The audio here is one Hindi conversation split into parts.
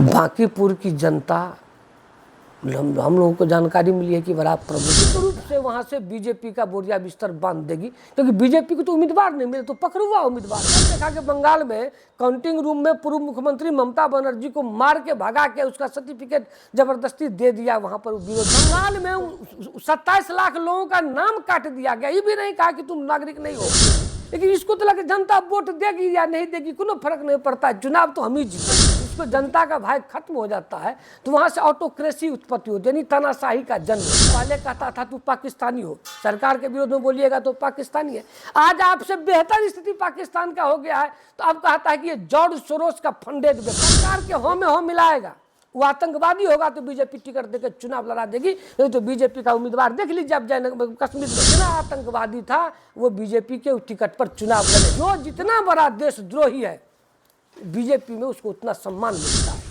बांकीपुर की जनता, हम लोगों को जानकारी मिली है कि बड़ा प्रबुद्ध रूप से वहाँ से बीजेपी का बोरिया बिस्तर बांध देगी, क्योंकि बीजेपी को तो उम्मीदवार नहीं मिले, तो पकड़ुआ उम्मीदवार। देखा कि बंगाल में काउंटिंग रूम में पूर्व मुख्यमंत्री ममता बनर्जी को मार के भगा के उसका सर्टिफिकेट जबरदस्ती दे दिया वहाँ पर विरोध। बंगाल में 27 लाख लोगों का नाम काट दिया गया, ये भी नहीं कहा कि तुम नागरिक नहीं हो, लेकिन इसको तो लगे जनता वोट देगी या नहीं देगी कोई फर्क नहीं पड़ता है, चुनाव तो हम ही जीतेंगे। इसको जनता का भाई खत्म हो जाता है तो वहां से ऑटोक्रेसी उत्पत्ति होती है, यानी तानाशाही का जन्म। पहले कहता था तू पाकिस्तानी हो, सरकार के विरोध में बोलिएगा तो पाकिस्तानी है। आज आपसे बेहतर स्थिति पाकिस्तान का हो गया है तो अब कहता है कि ये जॉर्ज सोरोस का फंडेड सरकार के हो में हो मिलाएगा। वो आतंकवादी होगा तो बीजेपी टिकट देकर चुनाव लड़ा देगी, नहीं तो बीजेपी का उम्मीदवार देख लीजिए। अब कश्मीर में जितना आतंकवादी था वो बीजेपी के टिकट पर चुनाव लड़े। जो जितना बड़ा देशद्रोही है बीजेपी में उसको उतना सम्मान मिलता है।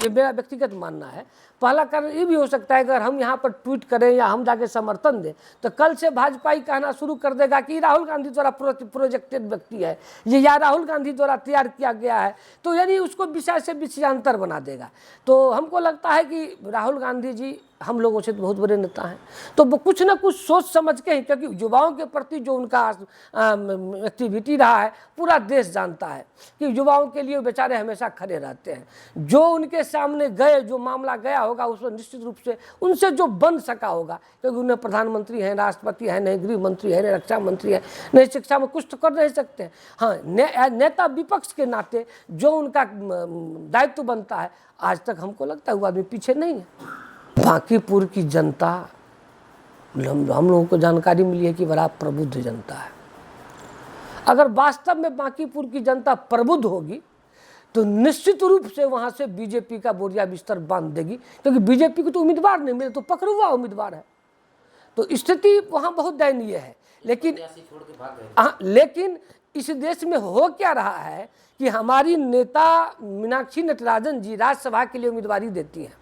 ये मेरा व्यक्तिगत मानना है। पहला कारण ये भी हो सकता है अगर हम यहाँ पर ट्वीट करें या हम जाके समर्थन दें तो कल से भाजपा ही कहना शुरू कर देगा कि राहुल गांधी द्वारा प्रोजेक्टेड व्यक्ति है ये, या राहुल गांधी द्वारा तैयार किया गया है, तो यानी उसको विषय से विषयांतर बना देगा। तो हमको लगता है कि राहुल गांधी जी हम लोगों से तो बहुत बड़े नेता हैं, तो वो कुछ ना कुछ सोच समझ के ही, क्योंकि युवाओं के प्रति जो उनका एक्टिविटी रहा है पूरा देश जानता है कि युवाओं के लिए बेचारे हमेशा खड़े रहते हैं। जो उनके सामने गए, जो मामला गया होगा उसमें निश्चित रूप से उनसे जो बन सका होगा, क्योंकि उन्हें प्रधानमंत्री हैं, राष्ट्रपति हैं, नहीं गृह मंत्री है, नहीं रक्षा मंत्री है, नहीं शिक्षा में कुछ तो कर नहीं सकते हैं। हाँ, नेता विपक्ष के नाते जो उनका दायित्व बनता है आज तक हमको लगता है वो आदमी पीछे नहीं है। बांकीपुर की जनता, हम लोगों को जानकारी मिली है कि बड़ा प्रबुद्ध जनता है। अगर वास्तव में बांकीपुर की जनता प्रबुद्ध होगी तो निश्चित रूप से वहां से बीजेपी का बोरिया बिस्तर बांध देगी, क्योंकि बीजेपी को तो उम्मीदवार नहीं मिले, तो पकड़ुआ उम्मीदवार है। तो स्थिति वहां बहुत दयनीय है। लेकिन इस देश में हो क्या रहा है कि हमारी नेता मीनाक्षी नटराजन जी राज्यसभा के लिए उम्मीदवारी देती हैं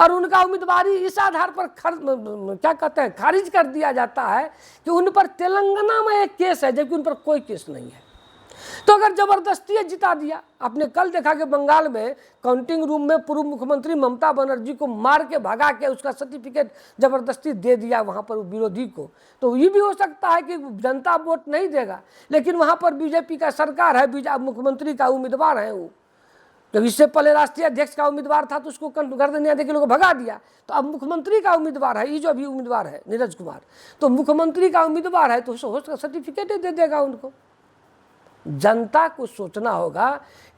और उनका उम्मीदवारी इस आधार पर क्या कहते हैं खारिज कर दिया जाता है कि उन पर तेलंगाना में एक केस है जबकि उन पर कोई केस नहीं है। तो अगर जबरदस्ती जिता दिया, आपने कल देखा कि बंगाल में काउंटिंग रूम में पूर्व मुख्यमंत्री ममता बनर्जी को मार के भगा के उसका सर्टिफिकेट जबरदस्ती दे दिया वहां पर विरोधी को। तो ये भी हो सकता है कि जनता वोट नहीं देगा, लेकिन वहां पर बीजेपी का सरकार है, मुख्यमंत्री का उम्मीदवार है वो। जब इससे पहले राष्ट्रीय अध्यक्ष का उम्मीदवार था तो उसको गर्दनिया देके लोग भगा दिया, तो अब मुख्यमंत्री का उम्मीदवार है, ये जो अभी उम्मीदवार है नीरज कुमार, तो मुख्यमंत्री का उम्मीदवार है तो उसको सर्टिफिकेट दे देगा उनको। जनता को सोचना होगा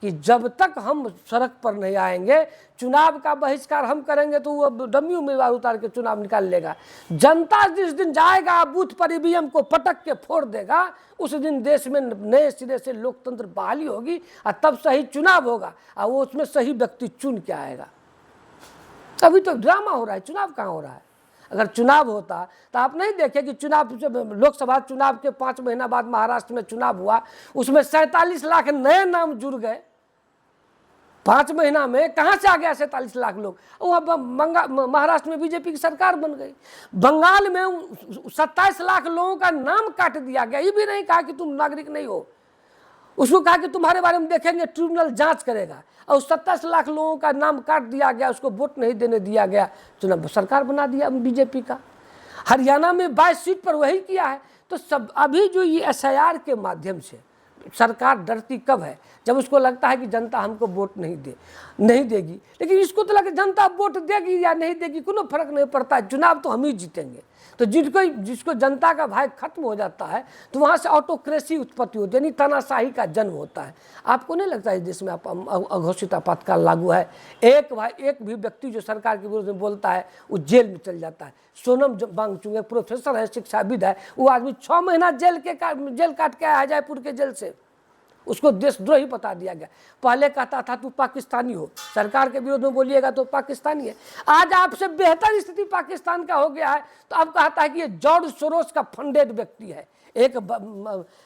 कि जब तक हम सड़क पर नहीं आएंगे, चुनाव का बहिष्कार हम करेंगे तो वो डमी उम्मीदवार उतार के चुनाव निकाल लेगा। जनता जिस दिन जाएगा बूथ पर ईवीएम को पटक के फोड़ देगा, उस दिन देश में नए सिरे से लोकतंत्र बहाली होगी और तब सही चुनाव होगा और वो उसमें सही व्यक्ति चुन के आएगा। अभी तो ड्रामा हो रहा है, चुनाव कहाँ हो रहा है। अगर चुनाव होता तो आप नहीं देखे कि चुनाव, लोकसभा चुनाव के 5 महीना बाद महाराष्ट्र में चुनाव हुआ, उसमें 47 लाख नए नाम जुड़ गए 5 महीना में। कहाँ से आ गया 47 लाख लोग? वह महाराष्ट्र में बीजेपी की सरकार बन गई। बंगाल में 27 लाख लोगों का नाम काट दिया गया, ये भी नहीं कहा कि तुम नागरिक नहीं हो, उसको कहा कि तुम्हारे बारे में देखेंगे, ट्रिब्यूनल जांच करेगा, और 27 लाख लोगों का नाम काट दिया गया, उसको वोट नहीं देने दिया गया, चुनाव सरकार बना दिया बीजेपी का। हरियाणा में 22 सीट पर वही किया है। तो सब अभी जो ये SIR के माध्यम से सरकार डरती कब है? जब उसको लगता है कि जनता हमको वोट नहीं देगी, लेकिन इसको तो लगे जनता वोट देगी या नहीं देगी कोई फर्क नहीं पड़ता है, चुनाव तो हम ही जीतेंगे। तो जिसको जनता का भाई खत्म हो जाता है तो वहाँ से ऑटोक्रेसी उत्पत्ति होती है, यानी तानाशाही का जन्म होता है। आपको नहीं लगता है देश में अघोषित आपातकाल लागू है? एक भी व्यक्ति जो सरकार के विरोध में बोलता है वो जेल में चल जाता है। सोनम वांगचुक एक प्रोफेसर है, शिक्षाविद है, वो आदमी 6 महीना जेल काट के आया जयपुर के जेल से, उसको देशद्रोही बता दिया गया। पहले कहता था तू पाकिस्तानी हो, सरकार के विरोध में बोलिएगा तो पाकिस्तानी है। आज आपसे बेहतर स्थिति पाकिस्तान का हो गया है तो अब कहता है कि ये जॉर्ज सोरोस का फंडेड व्यक्ति है। एक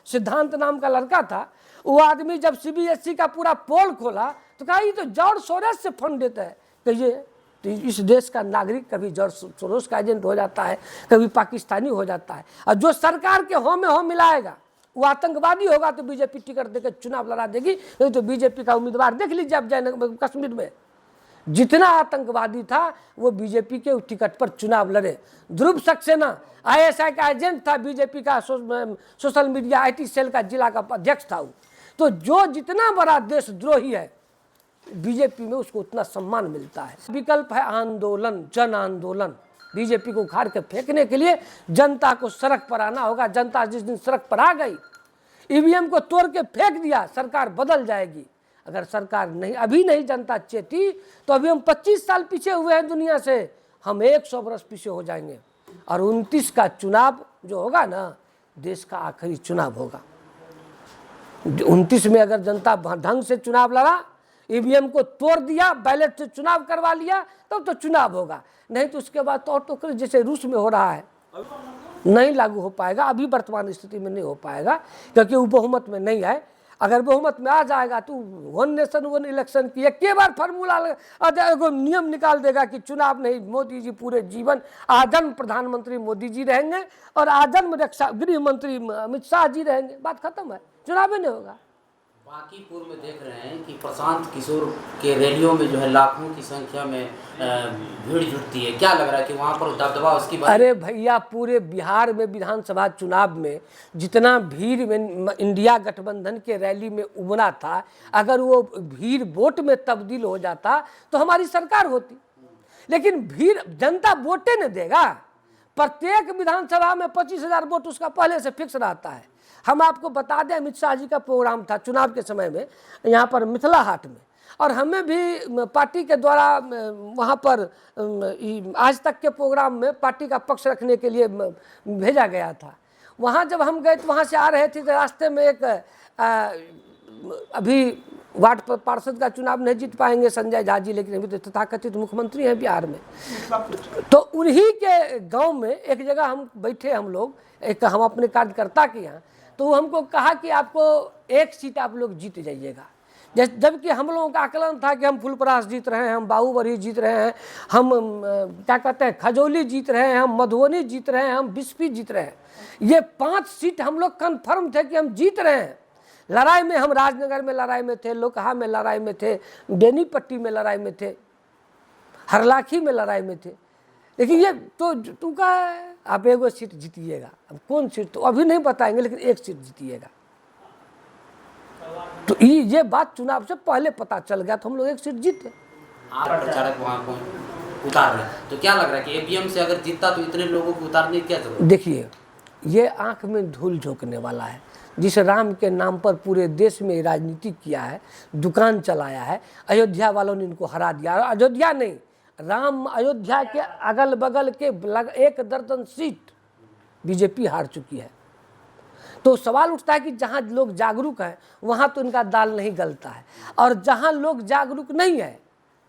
सिद्धांत नाम का लड़का था, वो आदमी जब CBSE का पूरा पोल खोला तो कहा ये तो जॉर्ज सोरोस से फंड देता है। कहिए तो इस देश का नागरिक कभी जॉर्ज सोरोस का एजेंट हो जाता है, कभी पाकिस्तानी हो जाता है। और जो सरकार के हो में हो मिलाएगा वो आतंकवादी होगा तो बीजेपी टिकट देकर चुनाव लड़ा देगी। नहीं तो बीजेपी का उम्मीदवार देख लीजिए आप जयनगर कश्मीर में जितना आतंकवादी था वो बीजेपी के टिकट पर चुनाव लड़े। ध्रुव सक्सेना आईएसआई का एजेंट था, बीजेपी का सोशल मीडिया आईटी सेल का जिला का अध्यक्ष था। तो जो जितना बड़ा देशद्रोही है बीजेपी में उसको उतना सम्मान मिलता है। विकल्प है आंदोलन, जन आंदोलन। बीजेपी को उखाड़ के फेंकने के लिए जनता को सड़क पर आना होगा। जनता जिस दिन सड़क पर आ गई, ईवीएम को तोड़ के फेंक दिया, सरकार बदल जाएगी। अगर सरकार नहीं अभी नहीं जनता चेती तो अभी हम 25 साल पीछे हुए हैं दुनिया से, हम 100 वर्ष पीछे हो जाएंगे। और 29 का चुनाव जो होगा ना, देश का आखिरी चुनाव होगा। 29 में अगर जनता ढंग से चुनाव लड़ा, ईवीएम को तोड़ दिया, बैलेट से चुनाव करवा लिया, तब तो चुनाव होगा। नहीं तो उसके बाद तो ऑटोक्रेसी जैसे रूस में हो रहा है नहीं लागू हो पाएगा। अभी वर्तमान स्थिति में नहीं हो पाएगा क्योंकि वो बहुमत में नहीं है। अगर बहुमत में आ जाएगा तो वन नेशन वन इलेक्शन की एक बार फार्मूला एगो नियम निकाल देगा कि चुनाव नहीं, मोदी जी पूरे जीवन आजन्म प्रधानमंत्री मोदी जी रहेंगे और आजन्म रक्षा गृह मंत्री अमित शाह जी रहेंगे। बात खत्म है, चुनाव ही नहीं होगा। बांकीपुर में देख रहे हैं कि प्रशांत किशोर के रैलियों में जो है लाखों की संख्या में भीड़ जुटती है। क्या लग रहा है कि वहाँ पर दबदबा उसकी बात? अरे भैया, पूरे बिहार में विधानसभा चुनाव में जितना भीड़ में इंडिया गठबंधन के रैली में उमड़ा था, अगर वो भीड़ वोट में तब्दील हो जाता तो हमारी सरकार होती। लेकिन भीड़, जनता वोटे नहीं देगा। प्रत्येक विधानसभा में 25,000 वोट उसका पहले से फिक्स रहता है। हम आपको बता दें, अमित शाह जी का प्रोग्राम था चुनाव के समय में यहाँ पर मिथिला हाट में, और हमें भी पार्टी के द्वारा वहाँ पर आज तक के प्रोग्राम में पार्टी का पक्ष रखने के लिए भेजा गया था। वहाँ जब हम गए तो वहाँ से आ रहे थे तो रास्ते में एक अभी वार्ड पार्षद का चुनाव नहीं जीत पाएंगे संजय झा जी, लेकिन अभी तो तथाकथित मुख्यमंत्री हैं बिहार में। तो उन्हीं के गांव में एक जगह हम बैठे, हम लोग एक हम अपने कार्यकर्ता के यहाँ, तो हमको कहा कि आपको एक सीट आप लोग जीत जाइएगा। जबकि हम लोगों का आकलन था कि हम फुलपरास जीत रहे हैं, हम बाहुबली जीत रहे हैं, हम क्या कहते हैं खजौली जीत रहे हैं, हम मधुबनी जीत रहे हैं, हम बिस्फी जीत रहे हैं। ये 5 सीट हम लोग कन्फर्म थे कि हम जीत रहे हैं। लड़ाई में हम राजनगर में लड़ाई में थे, लोकहा में लड़ाई में थे, बेनीपट्टी में लड़ाई में थे, हरलाखी में लड़ाई में थे। लेकिन ये तो तुमका आप एगो सीट जीतिएगा। अब कौन सीट तो अभी नहीं बताएंगे, लेकिन एक सीट जीतिएगा। तो ये बात चुनाव से पहले पता चल गया, तो हम लोग एक सीट जीते। आप प्रचारक वहाँ को उतार रहे, तो क्या लग रहा है कि ईवीएम से अगर जीतता तो इतने लोगों को उतारने की क्या जरूरत? देखिए, ये आंख में धूल झोंकने वाला है। जिस राम के नाम पर पूरे देश में राजनीति किया है, दुकान चलाया है, अयोध्या वालों ने इनको हरा दिया। अयोध्या नहीं, राम अयोध्या के अगल बगल के 1 दर्जन सीट बीजेपी हार चुकी है। तो सवाल उठता है कि जहाँ लोग जागरूक हैं वहाँ तो इनका दाल नहीं गलता है, और जहाँ लोग जागरूक नहीं है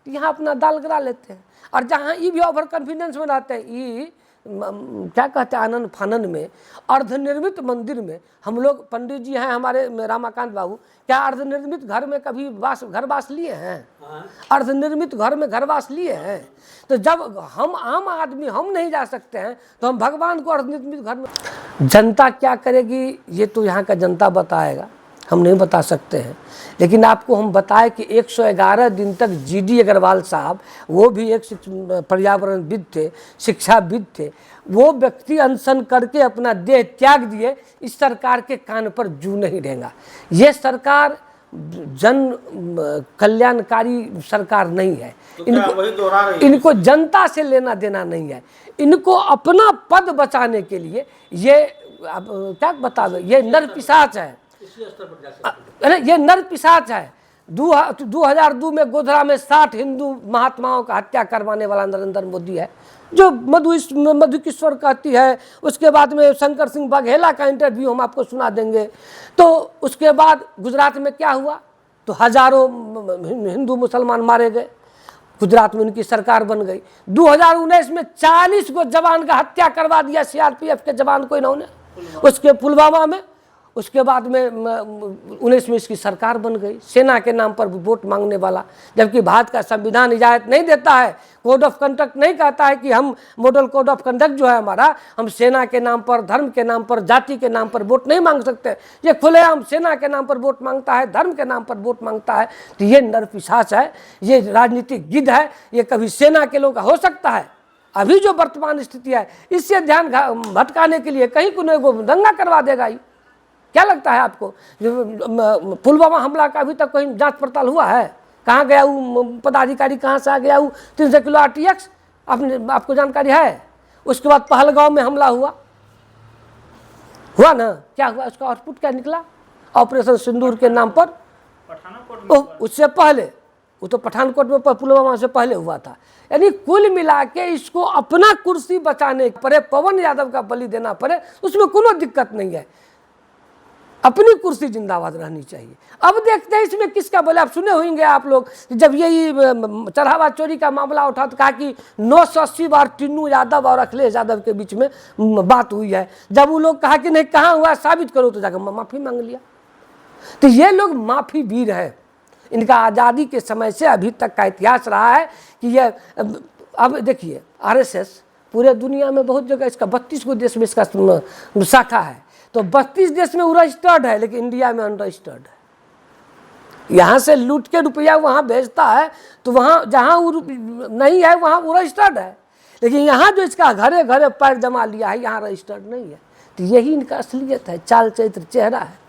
यहाँ अपना दाल गिरा लेते हैं। और जहाँ ये भी ओवर कॉन्फिडेंस में रहते हैं, ये क्या कहते हैं आनंद फानन में अर्धनिर्मित मंदिर में हम लोग, पंडित जी हैं हमारे रामाकांत बाबू, क्या अर्धनिर्मित घर में कभी घरवास लिए हैं? अर्धनिर्मित घर में घरवास लिए हैं? तो जब हम आम आदमी हम नहीं जा सकते हैं तो हम भगवान को अर्धनिर्मित घर में। जनता क्या करेगी ये तो यहाँ का जनता बताएगा, हम नहीं बता सकते हैं। लेकिन आपको हम बताएं कि 111 दिन तक जीडी अग्रवाल साहब, वो भी एक पर्यावरणविद थे, शिक्षाविद थे, वो व्यक्ति अनशन करके अपना देह त्याग दिए। इस सरकार के कान पर जू नहीं रहेगा। ये सरकार जन कल्याणकारी सरकार नहीं है। इनको जनता से लेना देना नहीं है। इनको अपना पद बचाने के लिए ये क्या बतावे, ये नर पिशाच है। अरे ये नर पिशाच है। 2002 में गोधरा में 60 हिंदू महात्माओं का हत्या करवाने वाला नरेंद्र मोदी है, जो मधु किशोर कहती है। उसके बाद में शंकर सिंह बघेला का इंटरव्यू हम आपको सुना देंगे। तो उसके बाद गुजरात में क्या हुआ, तो हजारों हिंदू मुसलमान मारे गए, गुजरात में उनकी सरकार बन गई। 2019 में 40 को जवान का हत्या करवा दिया, सीआरपीएफ के जवान को इन्होंने, उसके पुलवामा में। उसके बाद में 19 में इसकी सरकार बन गई, सेना के नाम पर वोट मांगने वाला, जबकि भारत का संविधान इजाज़त नहीं देता है, कोड ऑफ कंडक्ट नहीं कहता है कि हम मॉडल कोड ऑफ कंडक्ट जो है हमारा, हम सेना के नाम पर, धर्म के नाम पर, जाति के नाम पर वोट नहीं मांग सकते। ये खुलेआम सेना के नाम पर वोट मांगता है, धर्म के नाम पर वोट मांगता है। तो ये नरपिशाच है, ये राजनीतिक गिद्ध है। ये कभी सेना के लोग हो सकता है, अभी जो वर्तमान स्थिति है इससे ध्यान भटकाने के लिए कहीं को दंगा करवा देगा। क्या लगता है आपको? पुलवामा हमला का अभी तक कोई जांच पड़ताल हुआ है? कहाँ गया वो पदाधिकारी, कहाँ से आ गया वो 300 किलो RTX? आपको जानकारी है? उसके बाद पहलगांव में हमला हुआ ना, क्या हुआ? उसका आउटपुट क्या निकला? ऑपरेशन सिंदूर के नाम पर। उससे पहले वो तो पठानकोट में, पुलवामा से पहले हुआ था। यानी कुल मिला के इसको अपना कुर्सी बचाने पड़े, पवन यादव का बलि देना पड़े, उसमें कोई दिक्कत नहीं है। अपनी कुर्सी जिंदाबाद रहनी चाहिए। अब देखते हैं इसमें किसका बोले। आप सुने होंगे आप लोग, जब यही चढ़ावा चोरी का मामला उठा तो कहा कि 980 बार टिन्नू यादव और अखिलेश यादव के बीच में बात हुई है। जब वो लोग कहा कि नहीं कहाँ हुआ साबित करो, तो जाकर माफ़ी मांग लिया। तो ये लोग माफ़ी वीर है। इनका आज़ादी के समय से अभी तक का इतिहास रहा है कि ये, अब देखिए RSS पूरे दुनिया में बहुत जगह, इसका 32 को देश में इसका शाखा है। तो 32 देश में वो रजिस्टर्ड है, लेकिन इंडिया में अनरजिस्टर्ड है। यहाँ से लूट के रुपया वहाँ भेजता है, तो वहाँ जहाँ वो नहीं है वहाँ वो रजिस्टर्ड है, लेकिन यहाँ जो इसका घरे घरे पैर जमा लिया है यहाँ रजिस्टर्ड नहीं है। तो यही इनका असलियत है, चाल चरित्र चेहरा है।